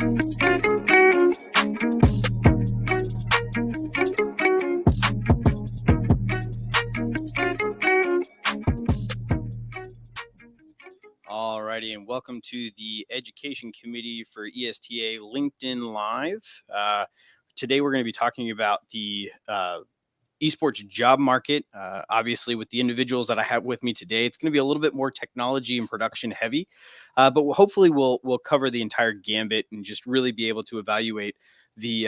Alrighty, and welcome to the Education Committee for ESTA LinkedIn Live. Today we're going to be talking about the esports job market. Obviously, with the individuals that I have with me today, it's going to be a little bit more technology and production heavy, but hopefully we'll cover the entire gambit and just really be able to evaluate the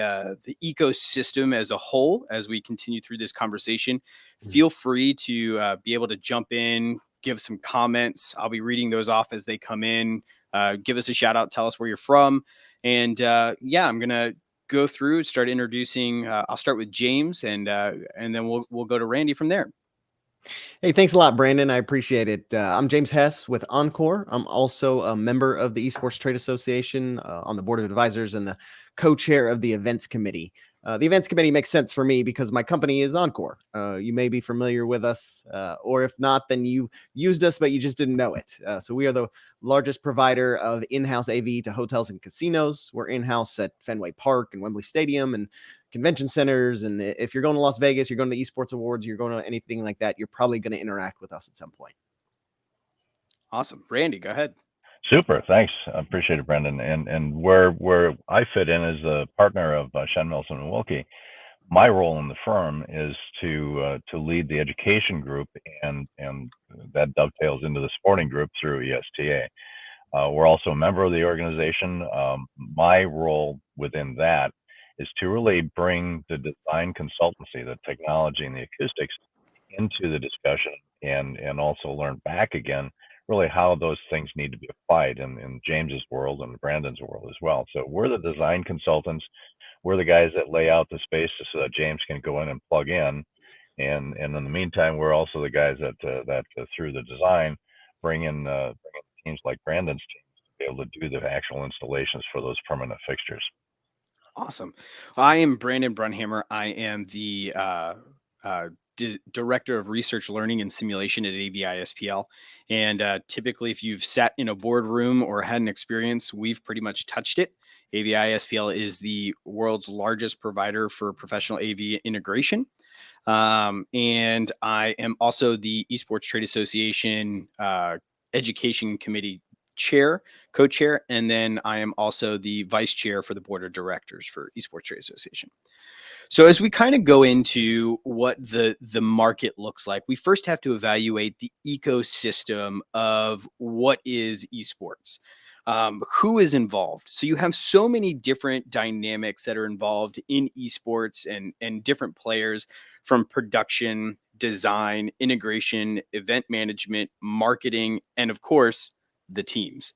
ecosystem as a whole as we continue through this conversation. Feel free to be able to jump in, give some comments. I'll be reading those off as they come in. Give us a shout out, tell us where you're from, and yeah, I'm gonna go through, start introducing. I'll start with James, and then we'll go to Randy from there. Hey, thanks a lot, Brandon. I appreciate it. I'm James Hess with Encore. I'm also a member of the Esports Trade Association on the board of advisors and the co-chair of the events committee. The events committee makes sense for me because my company is Encore. You may be familiar with us, or if not, then you used us, but you just didn't know it. So we are the largest provider of in-house AV to hotels and casinos. We're in-house at Fenway Park and Wembley Stadium and convention centers. And if you're going to Las Vegas, you're going to the Esports Awards, you're going to anything like that, you're probably going to interact with us at some point. Awesome. Randy, go ahead. Super, thanks. I appreciate it, Brendan. And where I fit in as a partner of Shen Milson and Wilkie, my role in the firm is to lead the education group, and that dovetails into the sporting group through ESTA. We're also a member of the organization. My role within that is to really bring the design consultancy, the technology and the acoustics into the discussion, and also learn back again really how those things need to be applied in James's world and Brandon's world as well. So we're the design consultants. We're the guys that lay out the space so that James can go in and plug in. And in the meantime, we're also the guys that through the design bring in teams like Brandon's team to be able to do the actual installations for those permanent fixtures. Awesome. I am Brandon Brunhammer. I am the Director of Research Learning and Simulation at AVISPL. And typically, if you've sat in a boardroom or had an experience, we've pretty much touched it. AVISPL is the world's largest provider for professional AV integration. And I am also the Esports Trade Association Education Committee chair, co-chair, and then I am also the vice chair for the board of directors for Esports Trade Association. So as we kind of go into what the market looks like, we first have to evaluate the ecosystem of what is esports. Who is involved? So you have so many different dynamics that are involved in esports and different players, from production, design, integration, event management, marketing, and of course, the teams.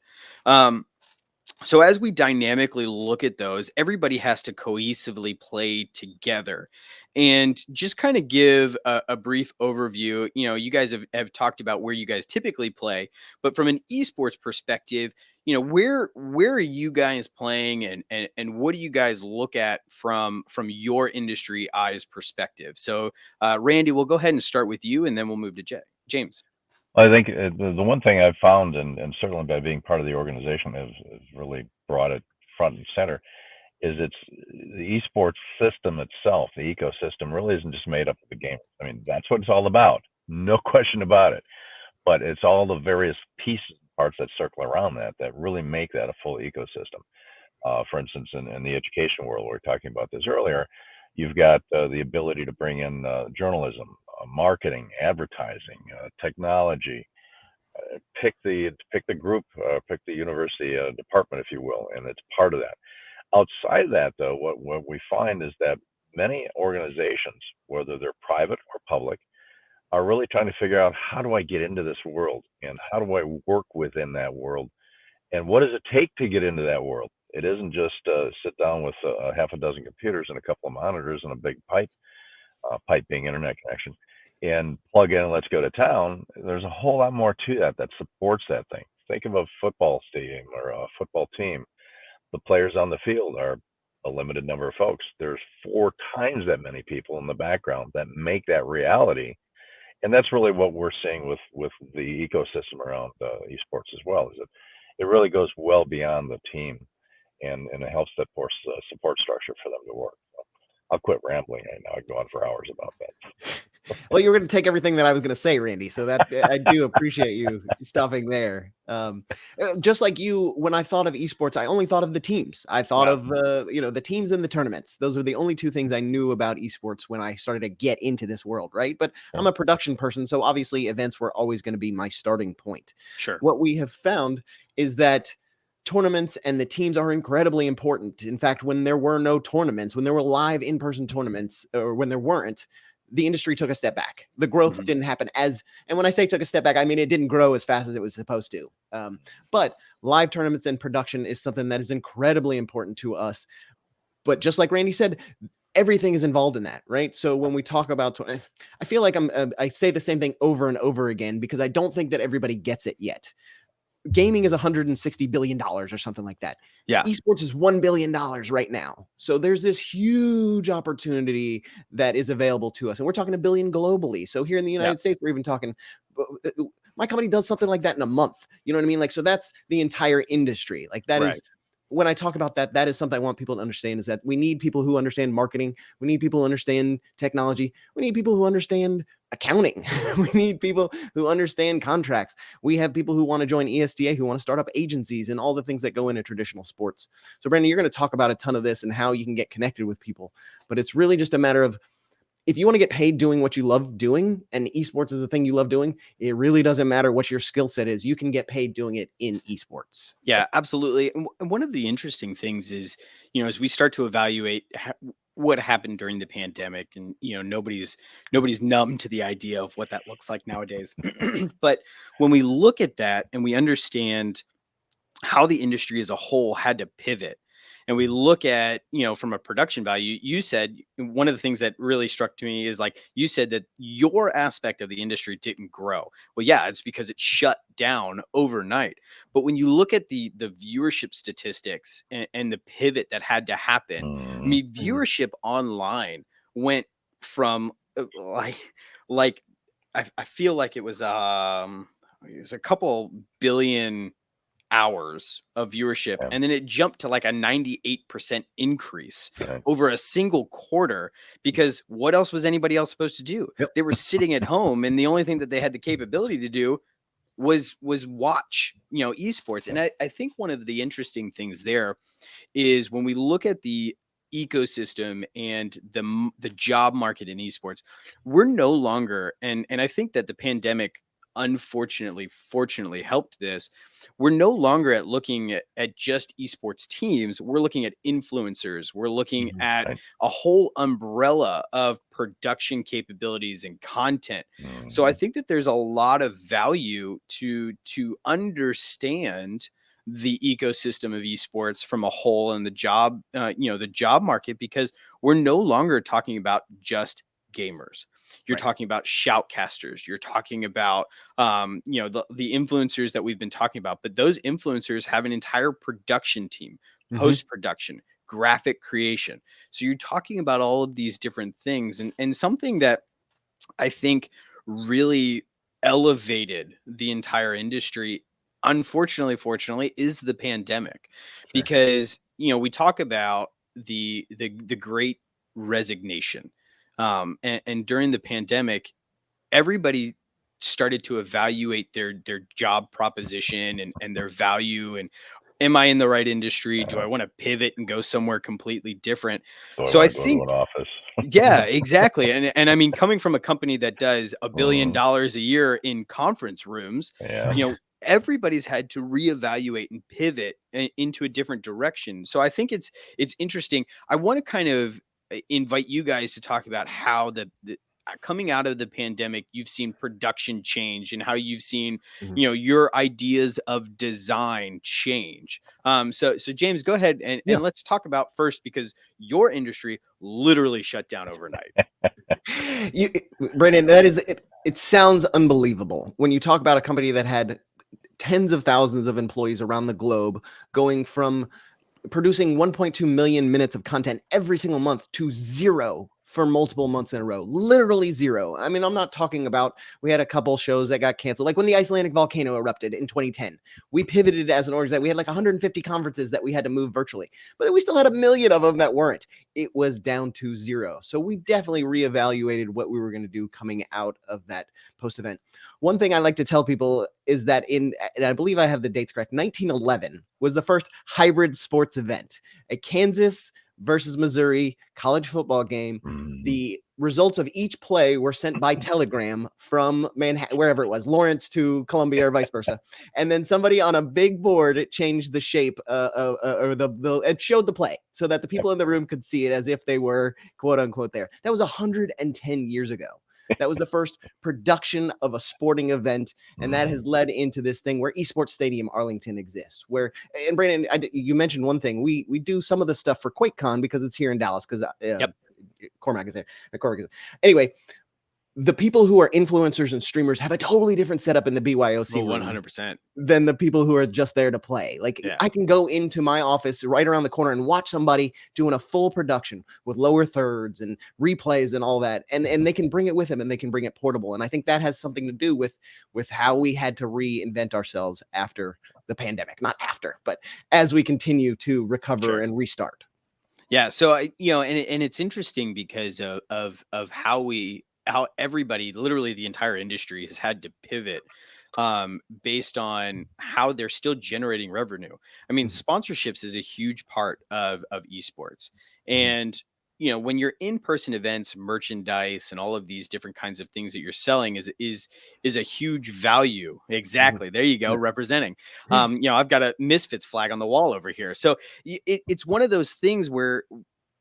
So as we dynamically look at those, everybody has to cohesively play together. And just kind of give a brief overview. You know, you guys have talked about where you guys typically play, but from an esports perspective, you know, where are you guys playing, and what do you guys look at from your industry eyes perspective? So Randy, we'll go ahead and start with you, and then we'll move to James. I think the one thing I've found, and certainly by being part of the organization, has really brought it front and center, is it's the esports system itself. The ecosystem really isn't just made up of the gamers. I mean, that's what it's all about, no question about it. But it's all the various pieces and parts that circle around that really make that a full ecosystem. For instance, in the education world, we were talking about this earlier, you've got the ability to bring in journalism, marketing, advertising, technology. Pick the group, pick the university department, if you will, and it's part of that. Outside of that, though, what we find is that many organizations, whether they're private or public, are really trying to figure out, how do I get into this world, and how do I work within that world, and what does it take to get into that world? It isn't just sit down with half a dozen computers and a couple of monitors and a big pipe being internet connection, and plug in and let's go to town. There's a whole lot more to that supports that thing. Think of a football stadium or a football team. The players on the field are a limited number of folks. There's 4 times that many people in the background that make that reality. And that's really what we're seeing with the ecosystem around esports as well, is it really goes well beyond the team. and it helps that support structure for them to work. So I'll quit rambling right now. I could go on for hours about that. Well, you were going to take everything that I was going to say, Randy. So that I do appreciate you stopping there. Just like you, when I thought of esports, I only thought of the teams. I thought of the teams and the tournaments. Those were the only two things I knew about esports when I started to get into this world, right? But I'm a production person, so obviously events were always going to be my starting point. Sure. What we have found is that tournaments and the teams are incredibly important. In fact, when there were no tournaments, when there were live in-person tournaments, or when there weren't, the industry took a step back. The growth didn't happen and when I say took a step back, I mean, it didn't grow as fast as it was supposed to. But live tournaments and production is something that is incredibly important to us. But just like Randy said, everything is involved in that, right? So when we talk about, I feel like I say the same thing over and over again because I don't think that everybody gets it yet. Gaming is $160 billion or something like that. Yeah. Esports is $1 billion right now. So there's this huge opportunity that is available to us. And we're talking $1 billion globally. So here in the United States, we're even talking, my company does something like that in a month. You know what I mean? Like, so that's the entire industry. Like that is, when I talk about that, that is something I want people to understand, is that we need people who understand marketing. We need people who understand technology. We need people who understand accounting. We need people who understand contracts. We have people who want to join ESTA, who want to start up agencies and all the things that go into traditional sports. So Brandon, you're going to talk about a ton of this and how you can get connected with people, but it's really just a matter of, if you want to get paid doing what you love doing, and esports is the thing you love doing, it really doesn't matter what your skill set is. You can get paid doing it in esports. Yeah, absolutely. And one of the interesting things is, as we start to evaluate what happened during the pandemic, and, nobody's numb to the idea of what that looks like nowadays. But when we look at that and we understand how the industry as a whole had to pivot, and we look at, from a production value, you said one of the things that really struck to me is, like, you said that your aspect of the industry didn't grow. Well, yeah, it's because it shut down overnight. But when you look at the viewership statistics and the pivot that had to happen, I mean, viewership online went from like I feel like it was a couple billion hours of viewership, and then it jumped to like a 98% increase over a single quarter, because what else was anybody else supposed to do? They were sitting at home, and the only thing that they had the capability to do was watch esports. And I think one of the interesting things there is, when we look at the ecosystem and the job market in esports, we're no longer, and I think that the pandemic fortunately helped this. We're no longer looking at just esports teams. We're looking at influencers. We're looking at a whole umbrella of production capabilities and content. So I think that there's a lot of value to understand the ecosystem of esports from a whole, and the job market, because we're no longer talking about just gamers. You're talking about shoutcasters. You're talking about, the influencers that we've been talking about. But those influencers have an entire production team, post-production, graphic creation. So you're talking about all of these different things. And something that I think really elevated the entire industry, fortunately, is the pandemic. Because, we talk about the great resignation. And during the pandemic, everybody started to evaluate their job proposition and their value, and, am I in the right industry? Do I want to pivot and go somewhere completely different? So I think, go to an office. yeah, exactly. And I mean, coming from a company that does $1 billion a year in conference rooms, everybody's had to reevaluate and pivot into a different direction. So I think it's interesting. I want to kind of invite you guys to talk about how the coming out of the pandemic, you've seen production change, and how you've seen, your ideas of design change. So James, go ahead and let's talk about first, because your industry literally shut down overnight. Brandon, that is it. It sounds unbelievable when you talk about a company that had tens of thousands of employees around the globe, going from producing 1.2 million minutes of content every single month to zero for multiple months in a row. Literally zero. I mean, I'm not talking about, we had a couple shows that got canceled. Like when the Icelandic volcano erupted in 2010, we pivoted as an organization. We had like 150 conferences that we had to move virtually, but we still had a million of them that weren't. It was down to zero. So we definitely reevaluated what we were going to do coming out of that post-event. One thing I like to tell people is that and I believe I have the dates correct, 1911 was the first hybrid sports event. A Kansas versus Missouri college football game. The results of each play were sent by telegram from Manhattan, wherever it was, Lawrence to Columbia or vice versa. And then somebody on a big board changed the shape or it showed the play so that the people in the room could see it as if they were quote unquote there. That was 110 years ago. That was the first production of a sporting event, and that has led into this thing where Esports Stadium Arlington exists. Where, and Brandon, you mentioned one thing. We do some of the stuff for QuakeCon because it's here in Dallas. Because Cormac is there. Cormac is there. Anyway, the people who are influencers and streamers have a totally different setup in the BYOC room 100% than the people who are just there to play. Like I can go into my office right around the corner and watch somebody doing a full production with lower thirds and replays and all that. And they can bring it with them and they can bring it portable. And I think that has something to do with how we had to reinvent ourselves after the pandemic, not after, but as we continue to recover and restart. Yeah. So and it's interesting because of how everybody, literally the entire industry, has had to pivot based on how they're still generating revenue. I mean, sponsorships is a huge part of esports. And, when you're in-person events, merchandise, and all of these different kinds of things that you're selling is a huge value. Exactly. There you go. Representing. I've got a Misfits flag on the wall over here. So it's one of those things where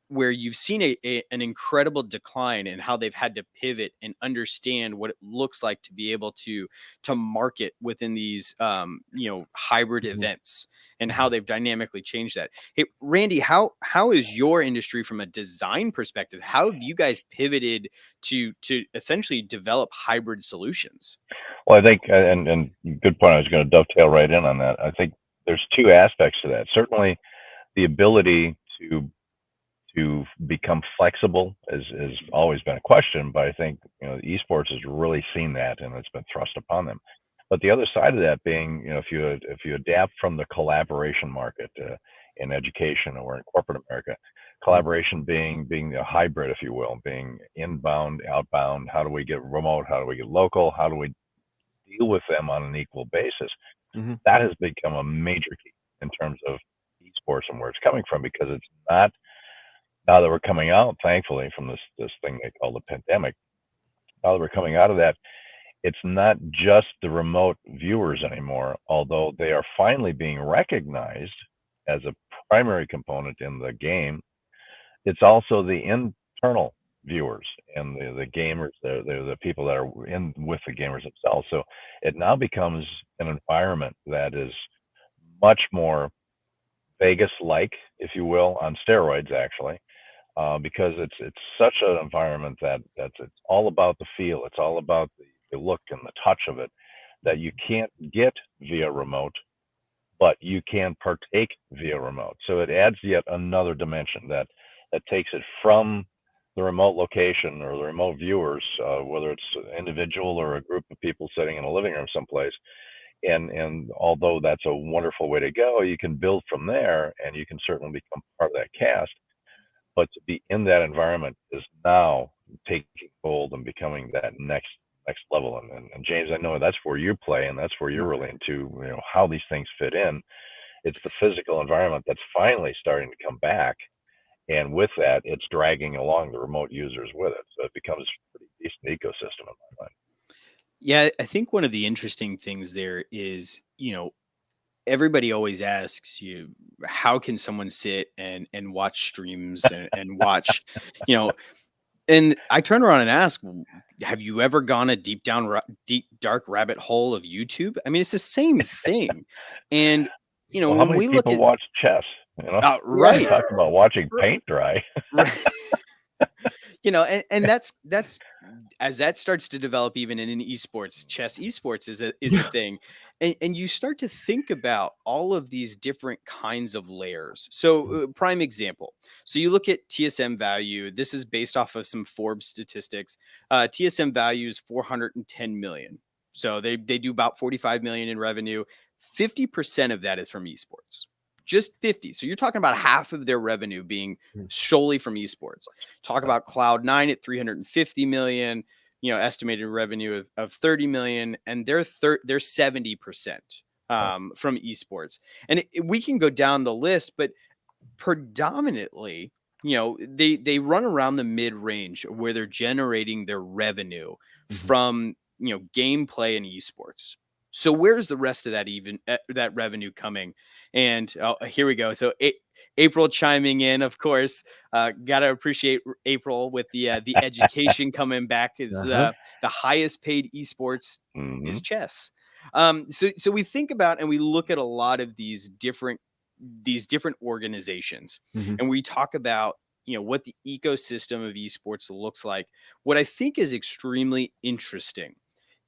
you've seen an incredible decline in how they've had to pivot and understand what it looks like to be able to market within these hybrid events, and how they've dynamically changed that. Hey, Randy, how is your industry from a design perspective? How have you guys pivoted to essentially develop hybrid solutions? Well, I think, and good point, I was going to dovetail right in on that. I think there's two aspects to that. Certainly the ability to become flexible has always been a question, but I think esports has really seen that, and it's been thrust upon them. But the other side of that being, if you adapt from the collaboration market in education or in corporate America, collaboration being a hybrid, if you will, being inbound, outbound. How do we get remote? How do we get local? How do we deal with them on an equal basis? That has become a major key in terms of esports and where it's coming from, because it's not. Now that we're coming out, thankfully, from this thing they call the pandemic, now that we're coming out of that, it's not just the remote viewers anymore, although they are finally being recognized as a primary component in the game. It's also the internal viewers and the gamers, the people that are in with the gamers themselves. So it now becomes an environment that is much more Vegas-like, if you will, on steroids, actually. Because it's such an environment that it's all about the feel, it's all about the look and the touch of it, that you can't get via remote, but you can partake via remote. So it adds yet another dimension that takes it from the remote location or the remote viewers, whether it's an individual or a group of people sitting in a living room someplace. And although that's a wonderful way to go, you can build from there, and you can certainly become part of that cast. But to be in that environment is now taking hold and becoming that next level. And James, I know that's where you play, and that's where you're really into how these things fit in. It's the physical environment that's finally starting to come back, and with that, it's dragging along the remote users with it. So it becomes a pretty decent ecosystem in my mind. Yeah, I think one of the interesting things there is, everybody always asks you, how can someone sit and watch streams and watch, and I turn around and ask, have you ever gone a deep dark rabbit hole of YouTube? I mean, it's the same thing. And, Well, how when many we look people at, watch chess? right, Talk about watching paint dry. right. and that's as that starts to develop even in esports, chess esports is a thing. And you start to think about all of these different kinds of layers. So prime example. So you look at TSM value. This is based off of some Forbes statistics. TSM value is 410 million. So they do about 45 million in revenue. 50% of that is from esports. Just 50. So you're talking about half of their revenue being solely from esports. Talk about Cloud9 at 350 million, estimated revenue of 30 million, and they're 70% from esports. And we can go down the list, but predominantly, they run around the mid range where they're generating their revenue from, gameplay and esports. So where's the rest of that revenue coming? And here we go. So April chiming in, of course. Gotta appreciate April with the education coming back. Is the highest paid esports is chess. So we think about and we look at a lot of these different organizations, and we talk about what the ecosystem of esports looks like. What I think is extremely interesting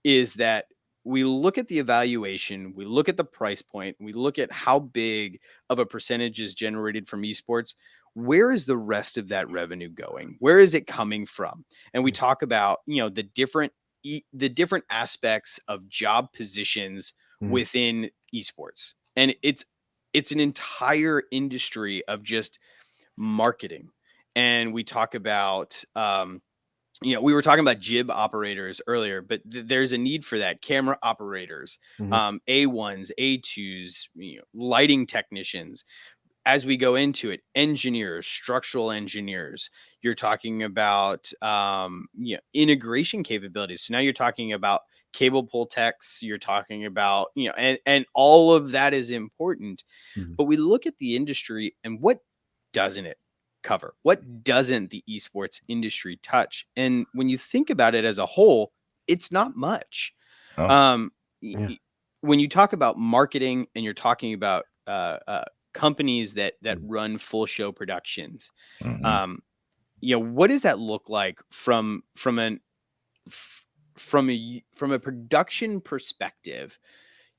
is that we look at the evaluation, we look at the price point, we look at how big of a percentage is generated from esports. Where is the rest of that revenue going? Where is it coming from? And we talk about the different aspects of job positions within esports, and it's an entire industry of just marketing. And we talk about we were talking about jib operators earlier, but there's a need for that. Camera operators, A1s, A2s, lighting technicians. As we go into it, engineers, structural engineers, you're talking about integration capabilities. So now you're talking about cable pull techs, you're talking about, and all of that is important. But we look at the industry and what doesn't it cover? What doesn't the esports industry touch? And when you think about it as a whole, it's not much. No. When you talk about marketing and you're talking about companies that run full show productions, what does that look like from a production perspective?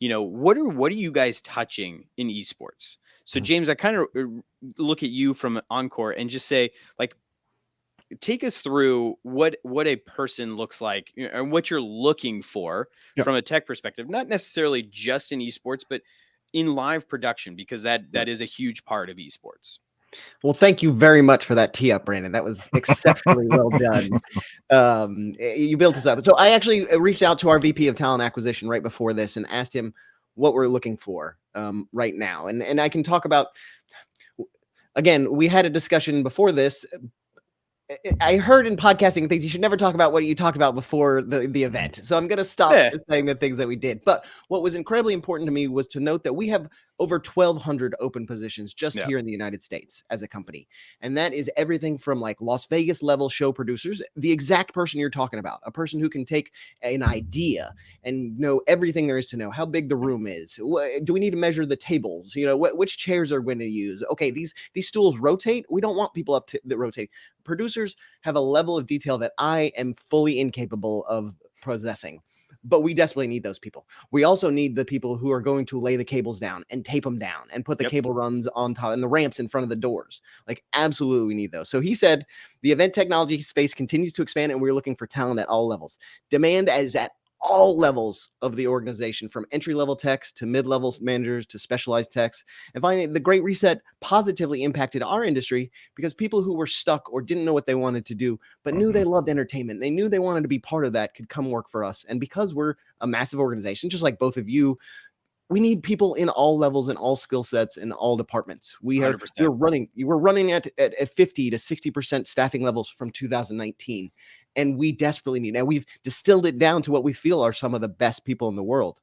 What are you guys touching in esports? So James, I kind of look at you from Encore and just say, like, take us through what a person looks like and what you're looking for from a tech perspective, not necessarily just in esports, but in live production, because that is a huge part of esports. Well, thank you very much for that tee up, Brandon. That was exceptionally well done. You built us up. So I actually reached out to our VP of talent acquisition right before this and asked him what we're looking for right now. And I can talk about, again, we had a discussion before this. I heard in podcasting things you should never talk about what you talked about before the event. So I'm going to stop saying the things that we did. But what was incredibly important to me was to note that we have over 1,200 open positions just here in the United States as a company. And that is everything from like Las Vegas level show producers, the exact person you're talking about, a person who can take an idea and know everything there is to know, how big the room is. Do we need to measure the tables? Which chairs are going to use? Okay, these stools rotate. We don't want people up to that rotate. Producers have a level of detail that I am fully incapable of possessing, but we desperately need those people. We also need the people who are going to lay the cables down and tape them down and put the cable runs on top and the ramps in front of the doors. Like, absolutely, we need those. So he said the event technology space continues to expand and we're looking for talent at all levels. Demand is at all levels of the organization, from entry-level techs to mid-level managers to specialized techs. And finally, the Great Reset positively impacted our industry because people who were stuck or didn't know what they wanted to do, but knew they loved entertainment, they knew they wanted to be part of that, could come work for us. And because we're a massive organization, just like both of you, we need people in all levels and all skill sets in all departments. We're running at 50 to 60% staffing levels from 2019. And we desperately need, now we've distilled it down to what we feel are some of the best people in the world.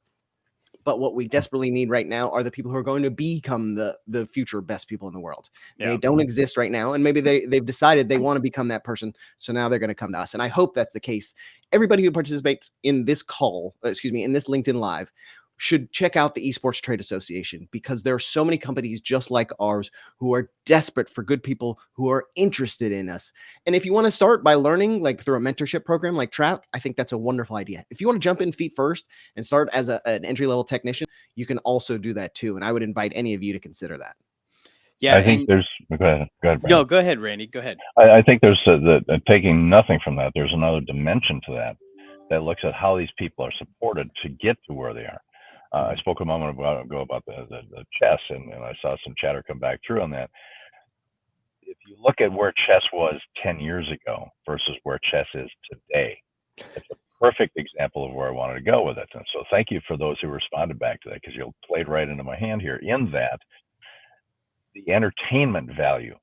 But what we desperately need right now are the people who are going to become the future best people in the world. They don't exist right now. And maybe they've decided they want to become that person. So now they're going to come to us. And I hope that's the case. Everybody who participates in this call, in this LinkedIn Live, should check out the Esports Trade Association, because there are so many companies just like ours who are desperate for good people who are interested in us. And if you want to start by learning like through a mentorship program like Trap, I think that's a wonderful idea. If you want to jump in feet first and start as an entry-level technician, you can also do that too. And I would invite any of you to consider that. Yeah. I think And there's, go ahead, Brandon. no, go ahead, Randy. Go ahead. I think there's taking nothing from that. There's another dimension to that looks at how these people are supported to get to where they are. I spoke a moment ago about the chess, and I saw some chatter come back through on that. If you look at where chess was 10 years ago versus where chess is today, it's a perfect example of where I wanted to go with it. And so thank you for those who responded back to that, because you played right into my hand here in that the entertainment value,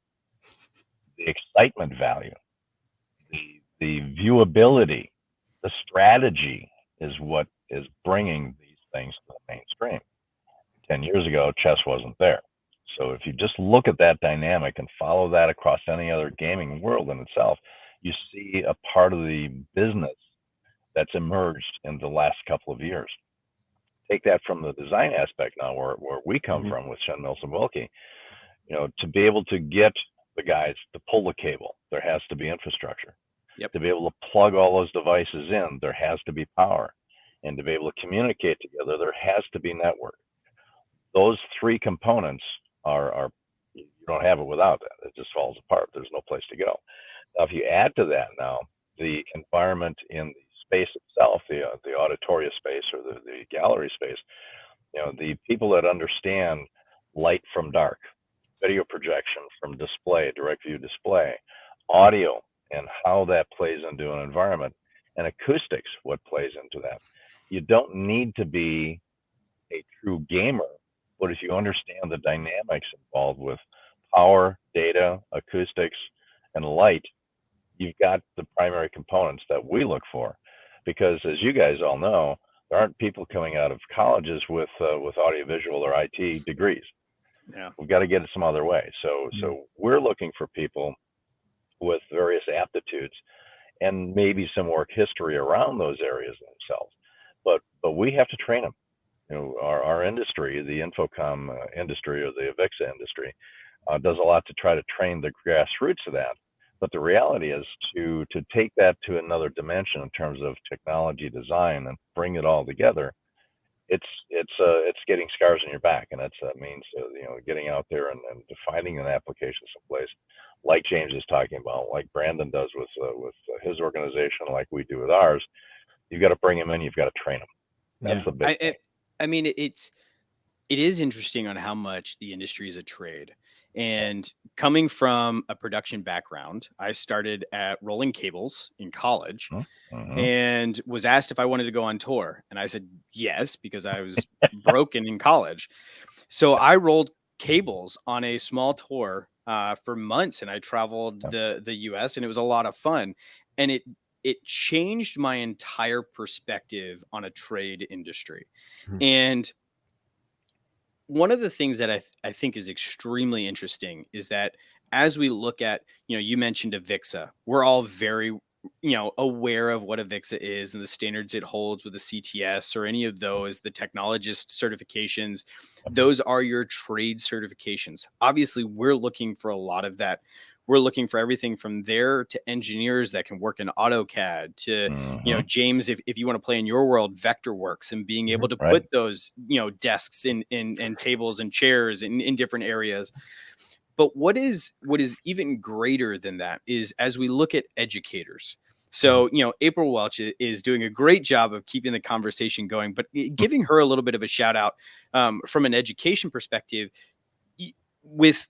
the excitement value, the viewability, the strategy is what is bringing these things to the mainstream. 10 years ago, chess wasn't there. So if you just look at that dynamic and follow that across any other gaming world in itself, you see a part of the business that's emerged in the last couple of years. Take that from the design aspect now, where we come from with Shen Mills and Wilkie. To be able to get the guys to pull the cable, there has to be infrastructure. Yep. To be able to plug all those devices in, there has to be power. And to be able to communicate together, there has to be network. Those three components are you don't have it without that. It just falls apart. There's no place to go. Now, if you add to that now the environment in the space itself, the auditoria space or the gallery space, the people that understand light from dark, video projection from display, direct view display, audio and how that plays into an environment, and acoustics, what plays into that. You don't need to be a true gamer, but if you understand the dynamics involved with power, data, acoustics, and light, you've got the primary components that we look for. Because as you guys all know, there aren't people coming out of colleges with audiovisual or IT degrees. Yeah. We've got to get it some other way. So we're looking for people with various aptitudes and maybe some work history around those areas themselves. But we have to train them. Our industry, the Infocom industry or the AVIXA industry, does a lot to try to train the grassroots of that. But the reality is to take that to another dimension in terms of technology design and bring it all together. It's getting scars on your back, and that's means getting out there and defining an application someplace, like James is talking about, like Brandon does with his organization, like we do with ours. You've got to bring them in. You've got to train them. That's the big thing. I mean, it is interesting on how much the industry is a trade. And coming from a production background, I started at rolling cables in college and was asked if I wanted to go on tour. And I said yes, because I was broken in college. So I rolled cables on a small tour for months, and I traveled the US, and it was a lot of fun. And it changed my entire perspective on a trade industry. And one of the things that I think is extremely interesting is that as we look at, you mentioned AVIXA, we're all very, aware of what AVIXA is and the standards it holds with the CTS or any of those, the technologist certifications. Those are your trade certifications. Obviously, we're looking for a lot of that. We're looking for everything from there to engineers that can work in AutoCAD to, James, if you want to play in your world, Vectorworks, and being able to put those, desks in tables and chairs in different areas. But what is even greater than that is as we look at educators. So, April Welch is doing a great job of keeping the conversation going, but giving her a little bit of a shout out from an education perspective with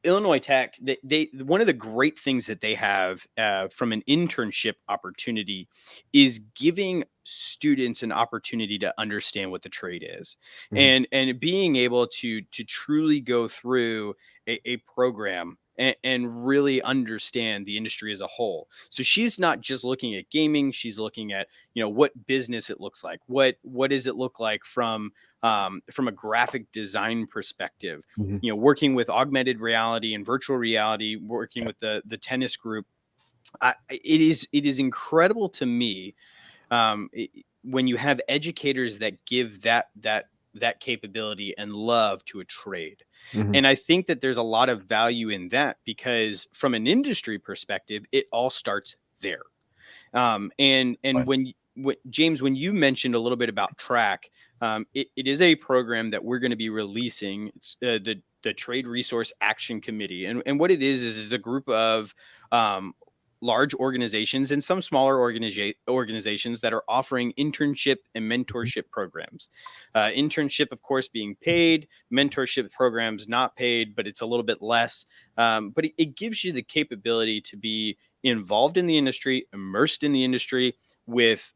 Illinois Tech, they one of the great things that they have from an internship opportunity is giving students an opportunity to understand what the trade is, and being able to truly go through a program and really understand the industry as a whole. So she's not just looking at gaming; she's looking at what business it looks like, what does it look like from a graphic design perspective, working with augmented reality and virtual reality, working with the tennis group. It is incredible to me when you have educators that give that capability and love to a trade. Mhm. And I think that there's a lot of value in that, because from an industry perspective, it all starts there. And Right. when James, when you mentioned a little bit about track, it is a program that we're going to be releasing. It's the Trade Resource Action Committee, and what it is a group of large organizations and some smaller organizations that are offering internship and mentorship programs. Internship, of course, being paid, mentorship programs not paid, but it's a little bit less. But it gives you the capability to be involved in the industry, immersed in the industry, with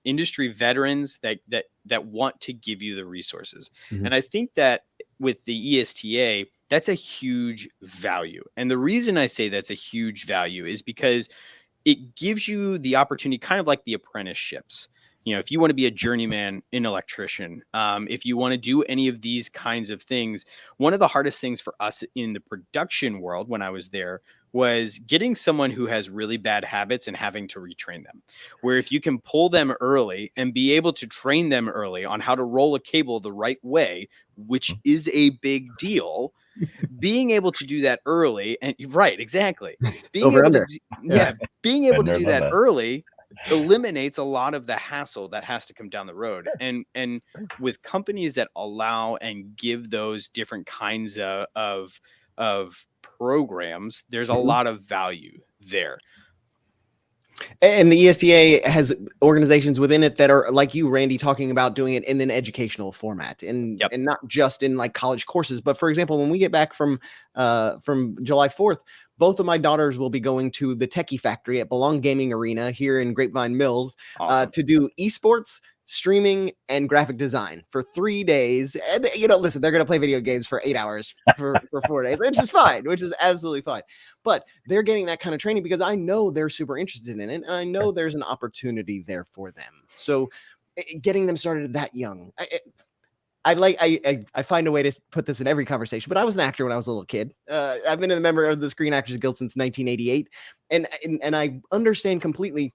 industry veterans that want to give you the resources. Mhm. And I think that with the ESTA, that's a huge value. And the reason I say that's a huge value is because it gives you the opportunity, kind of like the apprenticeships. If you want to be a journeyman, an electrician, if you want to do any of these kinds of things, one of the hardest things for us in the production world when I was there was getting someone who has really bad habits and having to retrain them. Where if you can pull them early and be able to train them early on how to roll a cable the right way, which is a big deal, being able to do that early, and right, exactly. Being Over able to under. do, Yeah. being able Been to there, do done that that. early eliminates a lot of the hassle that has to come down the road. And with companies that allow and give those different kinds of programs, there's a Mhm. lot of value there. And the ESTA has organizations within it that are like you, Randy, talking about doing it in an educational format, and Yep. and not just in like college courses. But for example, when we get back from July 4th, both of my daughters will be going to the Techie Factory at Belong Gaming Arena here in Grapevine Mills Awesome. to do esports, streaming, and graphic design for 3 days. And listen, they're going to play video games for 8 hours for 4 days, which is fine, which is absolutely fine. But they're getting that kind of training because I know they're super interested in it, and I know there's an opportunity there for them. So getting them started that young. I find a way to put this in every conversation, but I was an actor when I was a little kid. I've been a member of the Screen Actors Guild since 1988, and I understand completely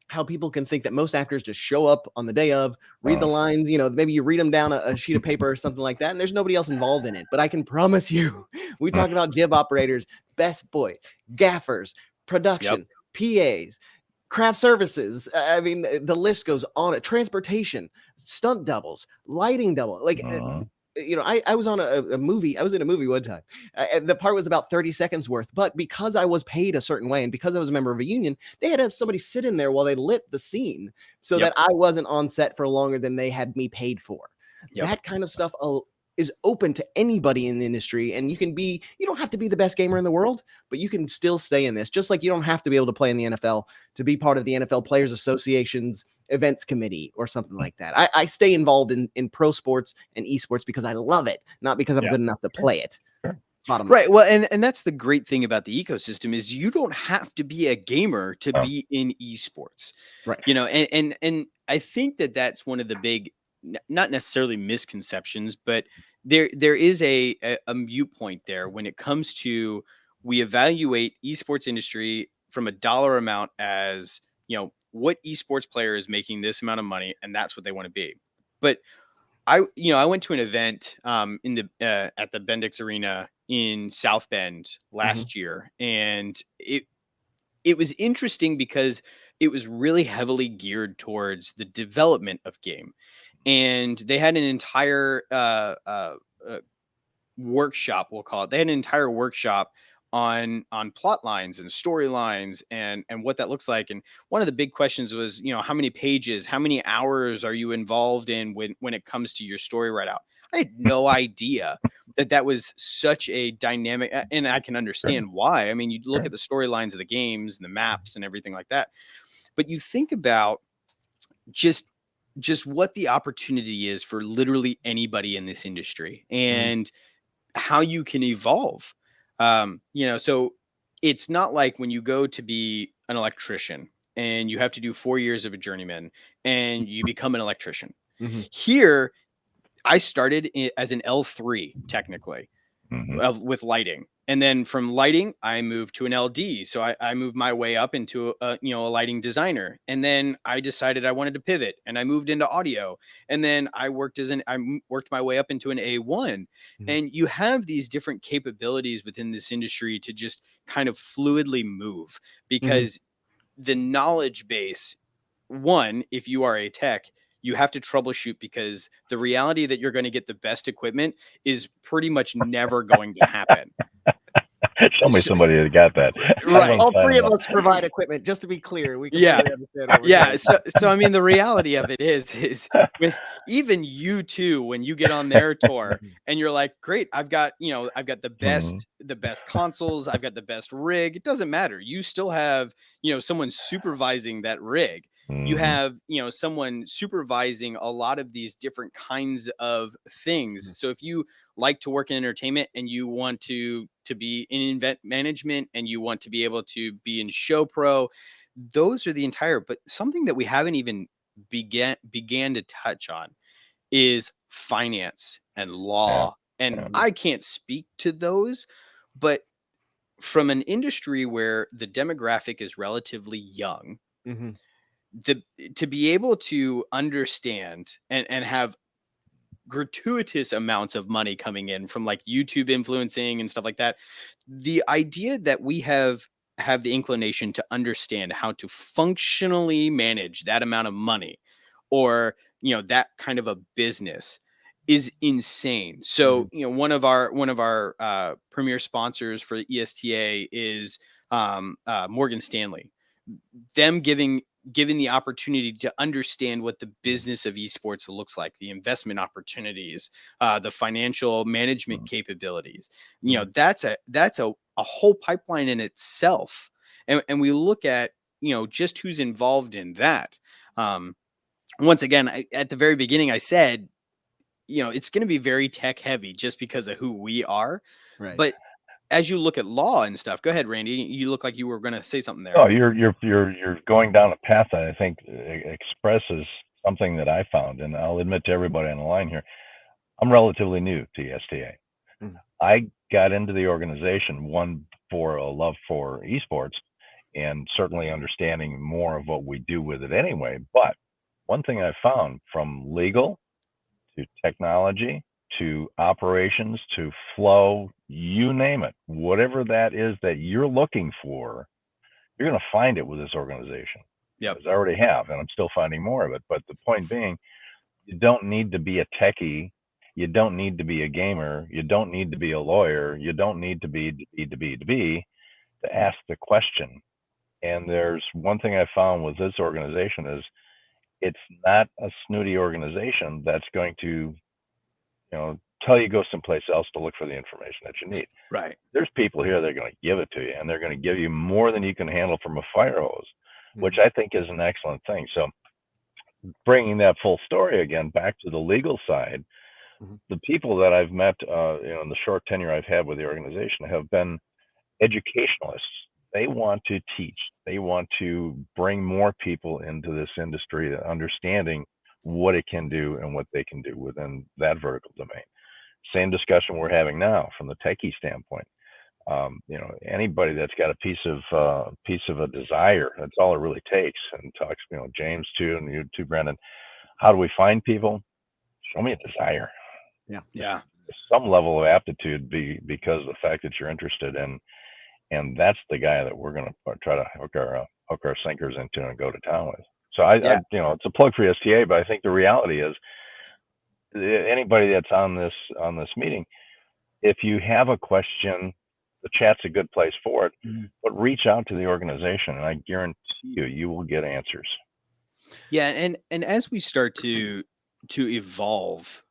how people can think that most actors just show up on the day of, read the lines, maybe you read them down a sheet of paper or something like that, and there's nobody else involved in it. But I can promise you, we talked about jib operators, best boy, gaffers, production, PAs, craft services. I mean, the list goes on. Transportation, stunt doubles, lighting double. Like, I was on a movie. I was in a movie one time. And the part was about 30 seconds worth. But because I was paid a certain way and because I was a member of a union, they had to have somebody sit in there while they lit the scene so Yep. that I wasn't on set for longer than they had me paid for. Yep. That kind of stuff is open to anybody in the industry. And you don't have to be the best gamer in the world, but you can still stay in this. Just like you don't have to be able to play in the NFL to be part of the NFL Players Association's events committee or something like that. I stay involved in pro sports and esports because I love it, not because I'm good enough to play it. Bottom line. Right. Well, and that's the great thing about the ecosystem is you don't have to be a gamer to be in esports. Right. And I think that that's one of the big, not necessarily misconceptions, but there is a mute point there when it comes to, we evaluate esports industry from a dollar amount as, what esports player is making this amount of money and that's what they want to be. But I went to an event in the at the Bendix Arena in South Bend last year, and it was interesting because it was really heavily geared towards the development of game, and they had an entire workshop, we'll call it. They had an entire workshop on plot lines and storylines and what that looks like. And one of the big questions was, how many pages, how many hours are you involved in when it comes to your story write out? I had no idea that was such a dynamic, and I can understand why. I mean, you look at the storylines of the games and the maps and everything like that, but you think about just what the opportunity is for literally anybody in this industry and how you can evolve. So it's not like when you go to be an electrician and you have to do 4 years of a journeyman and you become an electrician. Here, I started as an L3 technically. with lighting. And then from lighting, I moved to an LD. So I moved my way up into a lighting designer. And then I decided I wanted to pivot and I moved into audio. And then I worked my way up into an A1. And you have these different capabilities within this industry to just kind of fluidly move, because the knowledge base, one, if you are a tech, you have to troubleshoot, because the reality that you're going to get the best equipment is pretty much never going to happen. Show me somebody that got that. Right. All three of us provide equipment, just to be clear. We Yeah. completely understand what we're Yeah. saying. So I mean, the reality of it is when even you too, when you get on their tour and you're like, great, I've got the best consoles, I've got the best rig. It doesn't matter. You still have, someone supervising that rig. You have, someone supervising a lot of these different kinds of things. So if you like to work in entertainment and you want to be in event management and you want to be able to be in show pro, those are the entire. But something that we haven't even began to touch on is finance and law. And I can't speak to those, but from an industry where the demographic is relatively young, to be able to understand and have gratuitous amounts of money coming in from like YouTube influencing and stuff like that. The idea that we have the inclination to understand how to functionally manage that amount of money, or that kind of a business, is insane. So one of our premier sponsors for ESTA is Morgan Stanley. Them giving the opportunity to understand what the business of esports looks like, the investment opportunities, the financial management capabilities. That's a whole pipeline in itself. And we look at, just who's involved in that. Once again, at the very beginning, I said, it's going to be very tech heavy just because of who we are. Right. But as you look at law and stuff, go ahead, Randy. You look like you were going to say something there. Oh, you're going down a path that I think expresses something that I found, and I'll admit to everybody on the line here, I'm relatively new to ESTA. I got into the organization, one, for a love for esports and certainly understanding more of what we do with it anyway. But one thing I found, from legal to technology to operations to flow, you name it, whatever that is that you're looking for, you're going to find it with this organization. Yep. Because I already have, and I'm still finding more of it. But the point being, you don't need to be a techie. You don't need to be a gamer. You don't need to be a lawyer. You don't need to be to ask the question. And there's one thing I found with this organization is it's not a snooty organization that's going to, tell you go someplace else to look for the information that you need. Right. There's people here that are going to give it to you, and they're going to give you more than you can handle from a fire hose, which I think is an excellent thing. So bringing that full story again back to the legal side, the people that I've met, in the short tenure I've had with the organization have been educationalists. They want to teach. They want to bring more people into this industry, understanding what it can do and what they can do within that vertical domain. Same discussion we're having now from the techie standpoint. Anybody that's got a piece of a desire, that's all it really takes. And talks, James too, and you too, Brendan. How do we find people? Show me a desire. Yeah. Some level of aptitude, because of the fact that you're interested in, and that's the guy that we're going to try to hook our sinkers into and go to town with. So I it's a plug for STA, but I think the reality is, anybody that's on this meeting, if you have a question, the chat's a good place for it. But reach out to the organization, and I guarantee you will get answers. Yeah, and as we start to evolve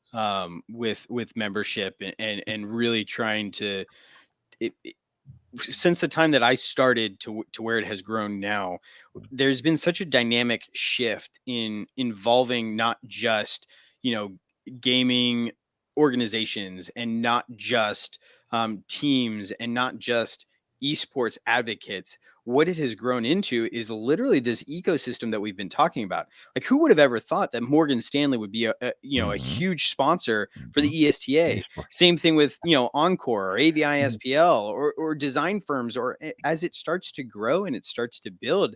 with membership and really trying to, since the time that I started to where it has grown now, there's been such a dynamic shift in involving not just, gaming organizations, and not just teams, and not just esports advocates, what it has grown into is literally this ecosystem that we've been talking about. Like, who would have ever thought that Morgan Stanley would be a huge sponsor for the ESTA? Esports. Same thing with, Encore or AVI Mhm. SPL or design firms, or as it starts to grow and it starts to build,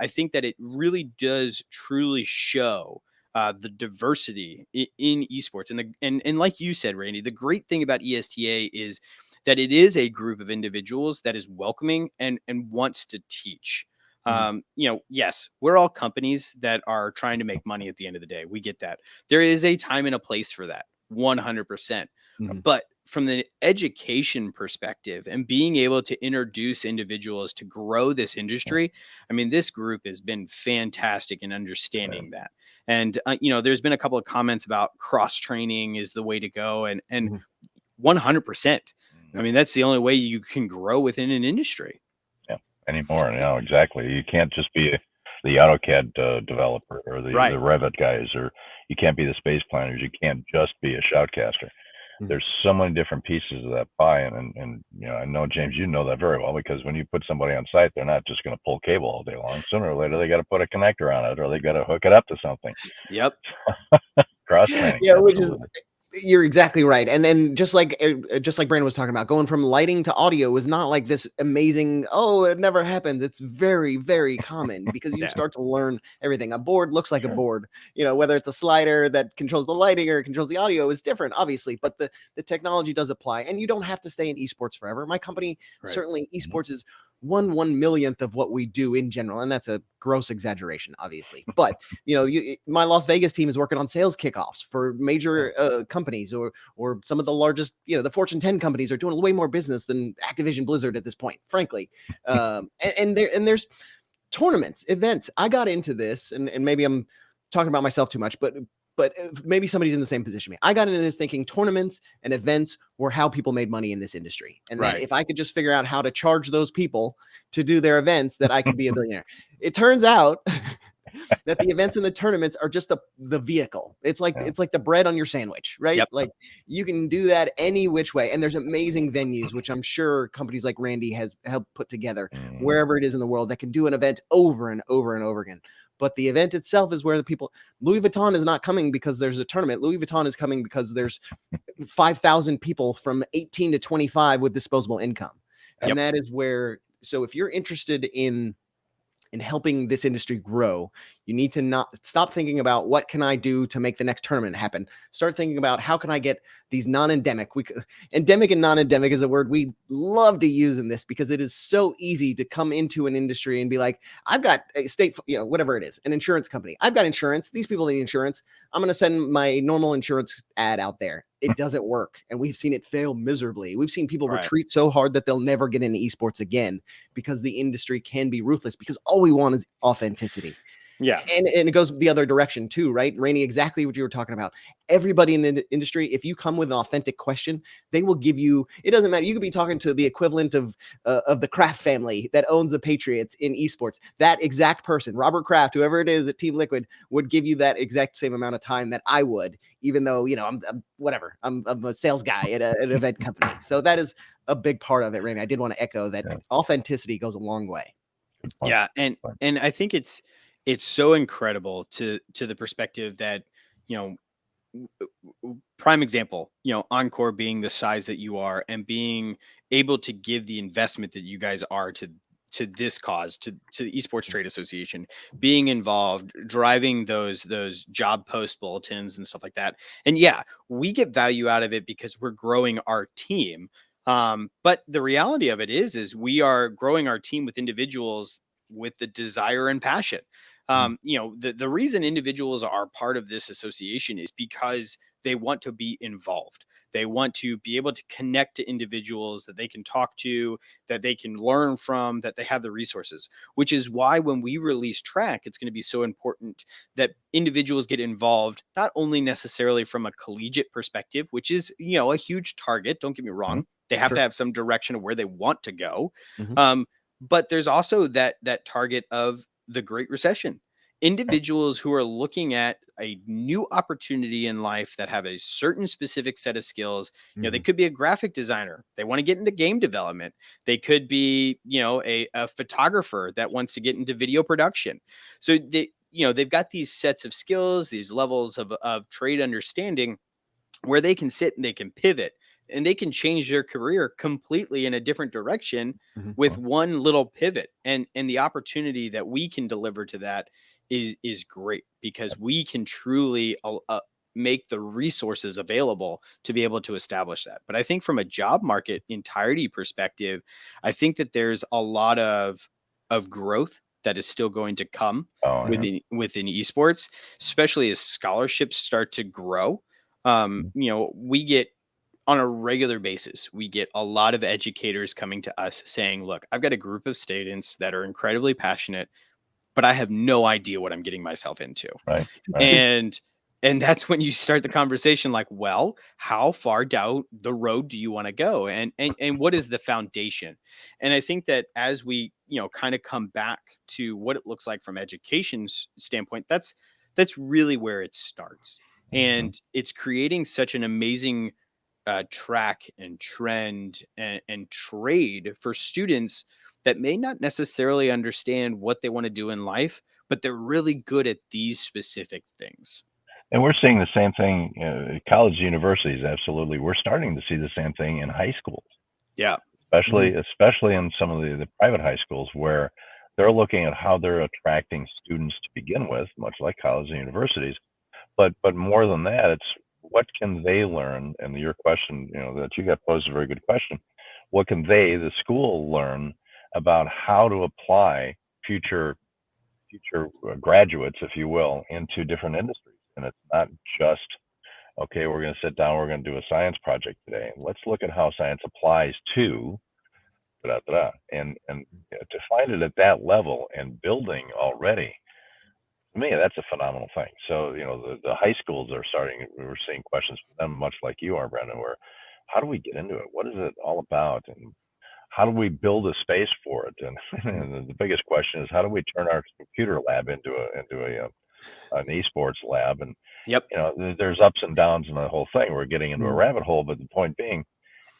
I think that it really does truly show the diversity in esports. And like you said, Randy, the great thing about ESTA is that it is a group of individuals that is welcoming and wants to teach. Mhm. Yes, we're all companies that are trying to make money at the end of the day. We get that. There is a time and a place for that, 100%. Mhm. But from the education perspective and being able to introduce individuals to grow this industry, I mean, this group has been fantastic in understanding that. And there's been a couple of comments about cross training is the way to go, and Mhm. 100%. I Yep. mean, that's the only way you can grow within an industry. Yeah, anymore. No, exactly. You can't just be the AutoCAD developer or the Right. Revit guys, or you can't be the space planners. You can't just be a shoutcaster. Mhm. There's so many different pieces of that pie, and I know, James, you know that very well, because when you put somebody on site, they're not just going to pull cable all day long. Sooner or later, they got to put a connector on it, or they got to hook it up to something. Yep. Cross training, Yeah, which is absolutely. you're exactly right. And then just like Brandon was talking about, going from lighting to audio is not like this amazing, oh, it never happens. It's very, very common because you Yeah. start to learn everything. A board looks like a Sure. board. Whether it's a slider that controls the lighting or controls the audio is different, obviously, but the technology does apply. And you don't have to stay in esports forever. My company, Right. certainly esports is one millionth of what we do in general. And that's a gross exaggeration, obviously. But my Las Vegas team is working on sales kickoffs for major companies, or some of the largest, the Fortune 10 companies are doing way more business than Activision Blizzard at this point, frankly. And there's tournaments, events. I got into this, and maybe I'm talking about myself too much, but maybe somebody's in the same position. I got into this thinking tournaments and events were how people made money in this industry, and that Right. if I could just figure out how to charge those people to do their events, that I could be a billionaire. It turns out that the events and the tournaments are just the vehicle. It's like Yeah. it's like the bread on your sandwich, right? Yep. Like you can do that any which way. And there's amazing venues, which I'm sure companies like Randy has helped put together wherever it is in the world, that can do an event over and over and over again. But the event itself is where the people. Louis Vuitton is not coming because there's a tournament. Louis Vuitton is coming because there's 5,000 people from 18 to 25 with disposable income. And Yep. that is where, so if you're interested in helping this industry grow, you need to not stop thinking about what can I do to make the next tournament happen. Start thinking about how can I get these non-endemic. Endemic and non-endemic is a word we love to use in this because it is so easy to come into an industry and be like, I've got a state, whatever it is, an insurance company. I've got insurance. These people need insurance. I'm going to send my normal insurance ad out there. It doesn't work. And we've seen it fail miserably. We've seen people Right. retreat so hard that they'll never get into esports again because the industry can be ruthless, because all we want is authenticity. Yeah. And it goes the other direction too, right? Rainey, exactly what you were talking about. Everybody in the industry, if you come with an authentic question, they will give you, it doesn't matter. You could be talking to the equivalent of the Kraft family that owns the Patriots in esports. That exact person, Robert Kraft, whoever it is at Team Liquid, would give you that exact same amount of time that I would, even though, I'm whatever. I'm a sales guy at an event company. So that is a big part of it, Rainey. I did want to echo that authenticity goes a long way. Good point. Yeah. And I think it's so incredible to the perspective that, prime example, Encore being the size that you are and being able to give the investment that you guys are to this cause, to the Esports Trade Association, being involved, driving those job post bulletins and stuff like that. And yeah, we get value out of it because we're growing our team. But the reality of it is we are growing our team with individuals with the desire and passion. The reason individuals are part of this association is because they want to be involved. They want to be able to connect to individuals that they can talk to, that they can learn from, that they have the resources, which is why when we release track, it's going to be so important that individuals get involved, not only necessarily from a collegiate perspective, which is, a huge target. Don't get me wrong. They have to have some direction of where they want to go. But there's also that target of the Great Recession. individuals who are looking at a new opportunity in life that have a certain specific set of skills. They could be a graphic designer, they want to get into game development. They could be, a photographer that wants to get into video production. So they've got these sets of skills, these levels of trade understanding, where they can sit and they can pivot and they can change their career completely in a different direction with one little pivot. And the opportunity that we can deliver to that is great, because we can truly make the resources available to be able to establish that. But I think from a job market entirety perspective, I think that there's a lot of growth that is still going to come within esports, especially as scholarships start to grow. We get, on a regular basis, we get a lot of educators coming to us saying, look, I've got a group of students that are incredibly passionate, but I have no idea what I'm getting myself into. Right. And that's when you start the conversation, like, well, how far down the road do you want to go? And what is the foundation? And I think that as we, kind of come back to what it looks like from education's standpoint, that's really where it starts. And it's creating such an amazing track and trend and trade for students that may not necessarily understand what they want to do in life, but they're really good at these specific things. And we're seeing the same thing at college universities. Absolutely. We're starting to see the same thing in high schools. Yeah. Especially in some of the private high schools, where they're looking at how they're attracting students to begin with, much like colleges and universities. But more than that, it's what can they learn? And your question, that you got posed, a very good question. What can they, the school, learn about how to apply future graduates, if you will, into different industries? And it's not just, okay, we're going to sit down, we're going to do a science project today. Let's look at how science applies to da, da, da. And to find it at that level and building already, to me, that's a phenomenal thing. So, the high schools are starting, we're seeing questions from them, much like you are, Brendan, where how do we get into it? What is it all about? And how do we build a space for it? And the biggest question is, how do we turn our computer lab into an esports lab? And there's ups and downs in the whole thing. We're getting into a rabbit hole, but the point being,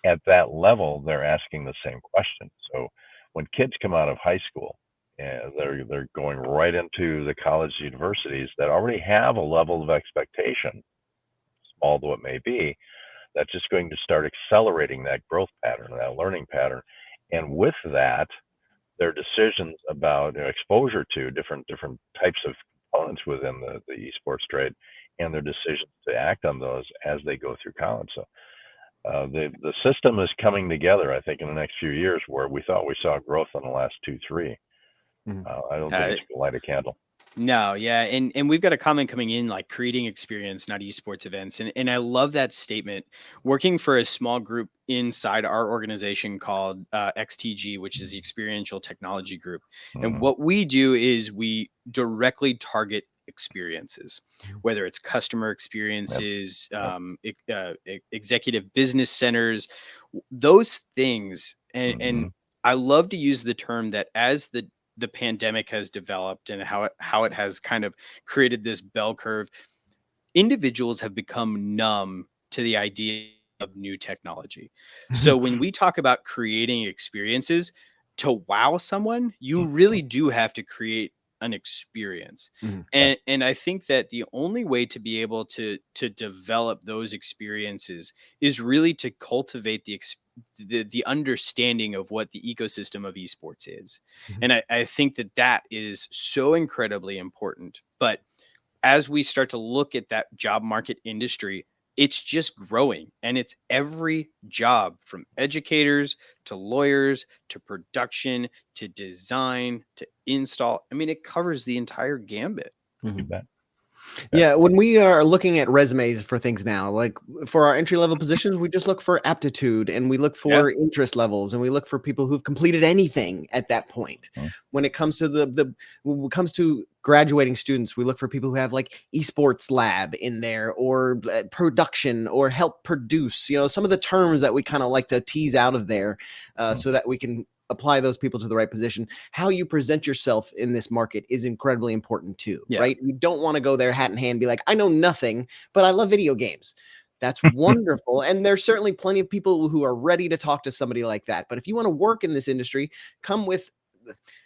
at that level, they're asking the same question. So when kids come out of high school, and they're going right into the college universities that already have a level of expectation, small though it may be, that's just going to start accelerating that growth pattern, that learning pattern. And with that, their decisions about exposure to different types of components within the esports trade, and their decisions to act on those as they go through college. So the system is coming together, I think, in the next few years, where we thought we saw growth in the last 2-3. I don't think it's gonna light a candle. No, yeah. And we've got a comment coming in, like creating experience, not esports events. And I love that statement. Working for a small group inside our organization called XTG, which is the Experiential Technology Group. And what we do is we directly target experiences, whether it's customer experiences, executive business centers, those things. And I love to use the term that as the pandemic has developed and how it has kind of created this bell curve, individuals have become numb to the idea of new technology. So when we talk about creating experiences to wow someone, you really do have to create an experience. And I think that the only way to be able to develop those experiences is really to cultivate the understanding of what the ecosystem of esports is. And I think that is so incredibly important. But as we start to look at that job market industry, it's just growing, and it's every job, from educators to lawyers to production to design to install. I mean, it covers the entire gambit. You bet. Yeah, when we are looking at resumes for things now, like for our entry-level positions, we just look for aptitude, and we look for interest levels, and we look for people who've completed anything at that point. When it comes to when it comes to graduating students, we look for people who have like esports lab in there, or production, or help produce, some of the terms that we kind of like to tease out of there, so that we can apply those people to the right position. How you present yourself in this market is incredibly important too, right? You don't want to go there hat in hand, be like, I know nothing, but I love video games. That's wonderful. And there's certainly plenty of people who are ready to talk to somebody like that. But if you want to work in this industry, come with,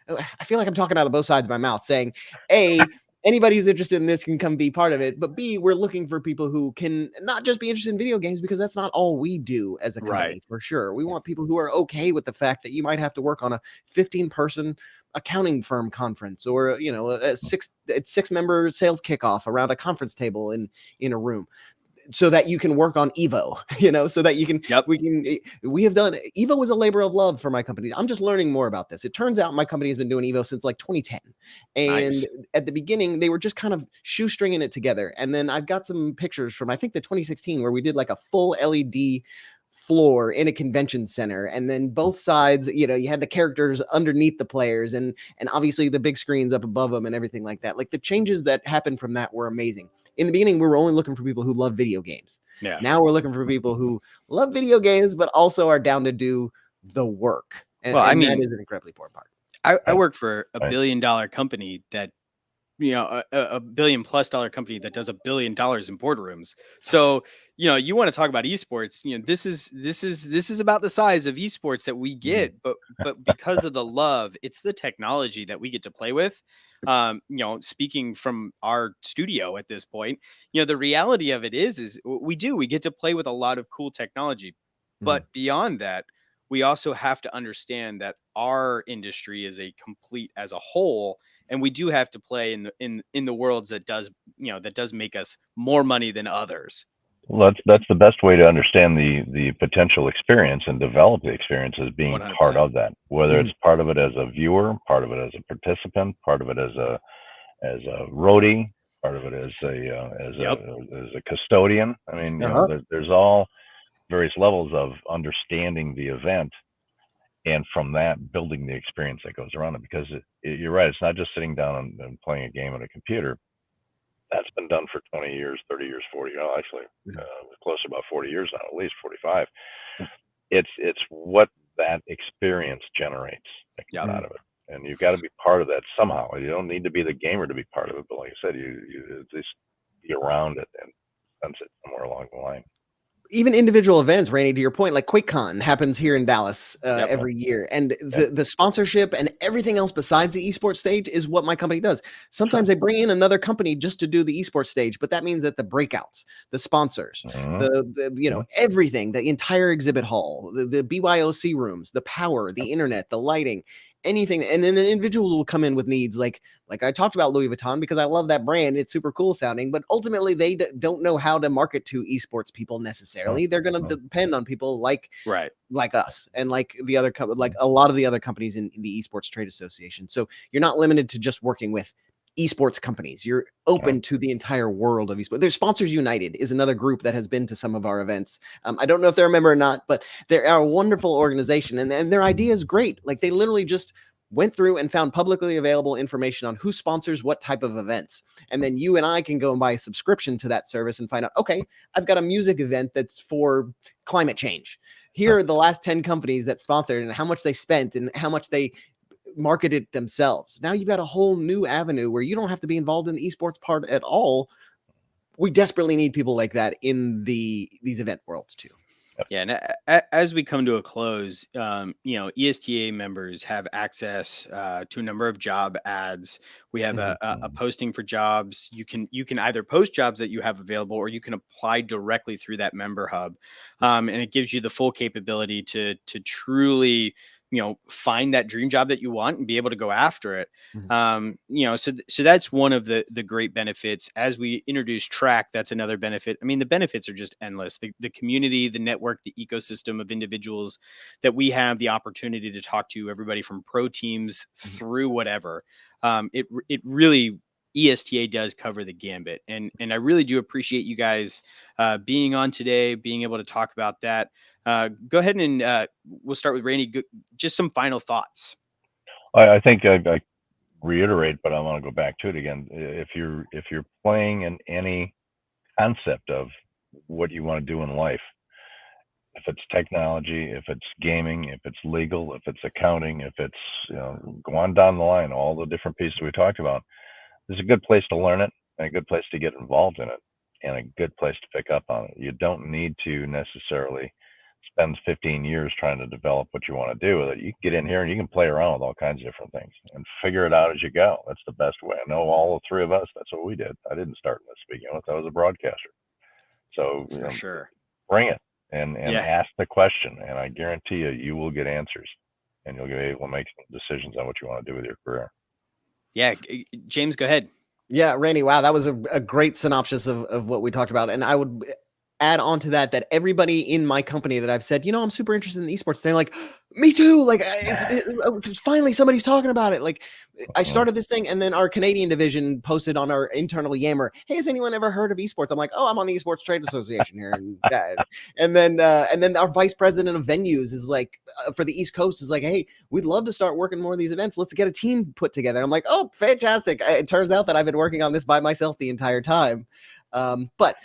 I feel like I'm talking out of both sides of my mouth saying, A, anybody who's interested in this can come be part of it. But B, we're looking for people who can not just be interested in video games, because that's not all we do as a company, for sure. We want people who are okay with the fact that you might have to work on a 15-person accounting firm conference, or a six-member sales kickoff around a conference table in a room, so that you can work on Evo, so that you can, we have done, Evo was a labor of love for my company. I'm just learning more about this. It turns out my company has been doing Evo since like 2010. And at the beginning, they were just kind of shoestringing it together. And then I've got some pictures from, I think, the 2016, where we did like a full LED floor in a convention center, and then both sides, you had the characters underneath the players, and obviously the big screens up above them and everything like that. Like, the changes that happened from that were amazing. In the beginning, we were only looking for people who love video games. Now we're looking for people who love video games, but also are down to do the work. And, that is an incredibly important part. I work for a $1 billion company that, a $1 billion+ company that does $1 billion in boardrooms. So, you want to talk about esports, this is about the size of esports that we get, but because of the love, it's the technology that we get to play with. Speaking from our studio at this point, the reality of it is we get to play with a lot of cool technology, but beyond that, we also have to understand that our industry is a complete as a whole, and we do have to play in the worlds that does make us more money than others. Well, that's the best way to understand the potential experience and develop the experience, as being 100%. part of that. Whether it's part of it as a viewer, part of it as a participant, part of it as a roadie, part of it as a custodian. I mean, there's all various levels of understanding the event, and from that, building the experience that goes around it. Because you're right, it's not just sitting down and playing a game on a computer. That's been done for 20 years, 30 years, 40. Actually, close to about 40 years now, at least 45. It's what that experience generates out of it, and you've got to be part of that somehow. You don't need to be the gamer to be part of it, but like I said, you at least be around it and sense it somewhere along the line. Even individual events, Randy, to your point, like QuakeCon happens here in Dallas every year. And the sponsorship and everything else besides the esports stage is what my company does. Sometimes they bring in another company just to do the esports stage, but that means that the breakouts, the sponsors, everything, the entire exhibit hall, the BYOC rooms, the power, the internet, the lighting, anything. And then the individuals will come in with needs like I talked about Louis Vuitton, because I love that brand. It's super cool sounding, but ultimately they don't know how to market to esports people necessarily. They're going to depend on people like us and like the other like a lot of the other companies in the Esports Trade Association. So you're not limited to just working with esports companies. You're open to the entire world of esports. There's Sponsors United is another group that has been to some of our events. I don't know if they're a member or not, but they're a wonderful organization, and their idea is great. Like, they literally just went through and found publicly available information on who sponsors what type of events. And then you and I can go and buy a subscription to that service and find out, okay, I've got a music event that's for climate change. Here are the last 10 companies that sponsored and how much they spent and how much they marketed themselves. Now you've got a whole new avenue where you don't have to be involved in the esports part at all. We desperately need people like that in these event worlds too. Yeah, and as we come to a close, ESTA members have access to a number of job ads. We have a posting for jobs. You can either post jobs that you have available, or you can apply directly through that member hub, and it gives you the full capability to truly find that dream job that you want and be able to go after it. So that's one of the great benefits. As we introduce track, that's another benefit. I mean, the benefits are just endless. The community, the network, the ecosystem of individuals that we have the opportunity to talk to, everybody from pro teams through whatever. It really, ESTA does cover the gambit, and I really do appreciate you guys being on today, being able to talk about that. Go ahead and we'll start with Randy. Just some final thoughts. I think I reiterate, but I want to go back to it again. If you're playing in any concept of what you want to do in life, if it's technology, if it's gaming, if it's legal, if it's accounting, if it's, go on down the line, all the different pieces we talked about, this is a good place to learn it and a good place to get involved in it and a good place to pick up on it. You don't need to necessarily spend 15 years trying to develop what you want to do with it. You can get in here and you can play around with all kinds of different things and figure it out as you go. That's the best way. I know all the three of us, that's what we did. I didn't start in this to begin with. I was a broadcaster. So For sure. Bring it and Yeah. ask the question, and I guarantee you will get answers and you'll be able to make some decisions on what you want to do with your career. Yeah. James, go ahead. Yeah, Randy, wow, that was a great synopsis of what we talked about. And I would add on to that everybody in my company that I've said, I'm super interested in esports, they're like, me too. Like, it's finally somebody's talking about it. Like, I started this thing, and then our Canadian division posted on our internal Yammer, hey, has anyone ever heard of esports? I'm like, oh, I'm on the Esports Trade Association here. And then our vice president of venues is like, for the East Coast, is like, hey, we'd love to start working more of these events. Let's get a team put together. I'm like, oh, fantastic. It turns out that I've been working on this by myself the entire time. But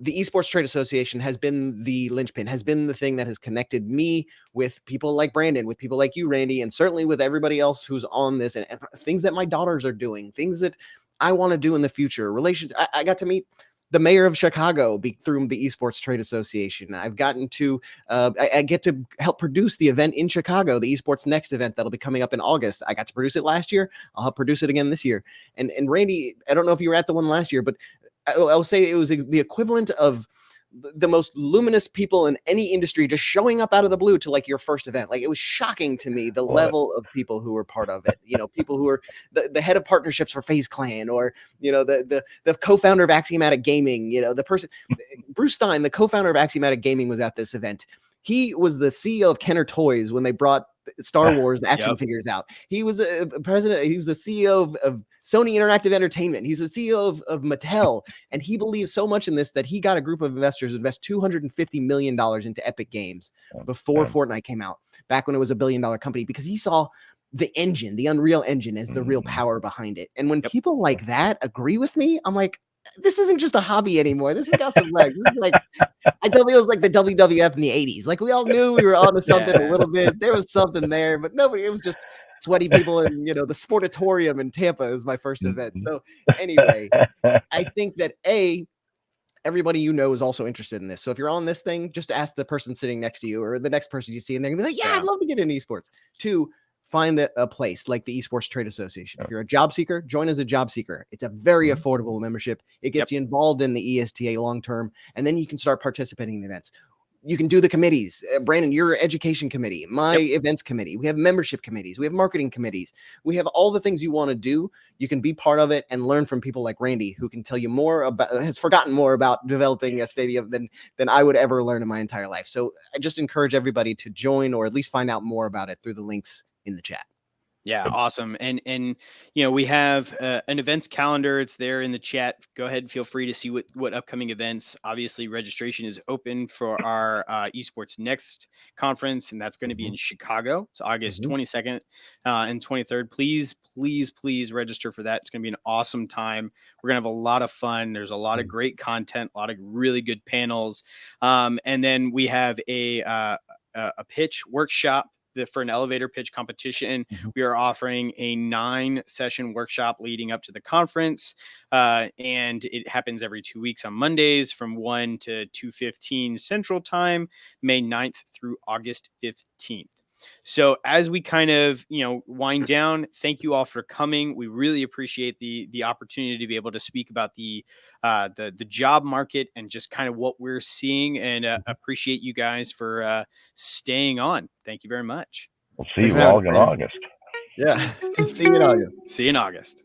the Esports Trade Association has been the linchpin, has been the thing that has connected me with people like Brandon, with people like you, Randy, and certainly with everybody else who's on this, and things that my daughters are doing, things that I want to do in the future. Relations. I got to meet the mayor of Chicago through the Esports Trade Association. I've gotten to, I get to help produce the event in Chicago, the Esports Next event that'll be coming up in August. I got to produce it last year. I'll help produce it again this year. And Randy, I don't know if you were at the one last year, but I'll say it was the equivalent of the most luminous people in any industry just showing up out of the blue to like your first event. Like, it was shocking to me, the level of people who were part of it. People who are the head of partnerships for FaZe Clan, or the co-founder of Axiomatic Gaming. The person, Bruce Stein, the co-founder of Axiomatic Gaming, was at this event. He was the CEO of Kenner Toys when they brought Star Wars action figures out. He was a president. He was the CEO of Sony Interactive Entertainment. He's the CEO of Mattel. And he believes so much in this that he got a group of investors to invest $250 million into Epic Games before Fortnite came out, back when it was $1 billion company, because he saw the engine, the Unreal Engine, as the real power behind it. And when people like that agree with me, I'm like, this isn't just a hobby anymore. This has got some legs. This is like, I tell you, it was like the WWF in the 80s. Like, we all knew we were onto something a little bit. There was something there, but nobody, it was just sweaty people in, the Sportatorium in Tampa is my first event. So anyway, I think that everybody is also interested in this. So if you're on this thing, just ask the person sitting next to you or the next person you see, and they're gonna be like, yeah, I'd love to get into esports. 2, find a place like the Esports Trade Association. If you're a job seeker, join as a job seeker. It's a very affordable membership. It gets you involved in the ESTA long-term, and then you can start participating in the events. You can do the committees. Brandon, your education committee, my events committee. We have membership committees. We have marketing committees. We have all the things you want to do. You can be part of it and learn from people like Randy, who can tell you more about, has forgotten more about developing a stadium than I would ever learn in my entire life. So I just encourage everybody to join, or at least find out more about it through the links in the chat. Yeah, awesome. And we have an events calendar. It's there in the chat. Go ahead and feel free to see what upcoming events. Obviously, registration is open for our Esports Next conference, and that's going to be in Chicago. It's August 22nd and 23rd. Please register for that. It's going to be an awesome time. We're going to have a lot of fun. There's a lot of great content, a lot of really good panels. And then we have a pitch workshop for an elevator pitch competition. We are offering a 9-session workshop leading up to the conference. And it happens every 2 weeks on Mondays from 1 to 2:15 Central Time, May 9th through August 15th. So as we kind of, wind down, thank you all for coming. We really appreciate the opportunity to be able to speak about the job market and just kind of what we're seeing, and appreciate you guys for staying on. Thank you very much. We'll see you all in August. Yeah. See you in August. See you in August.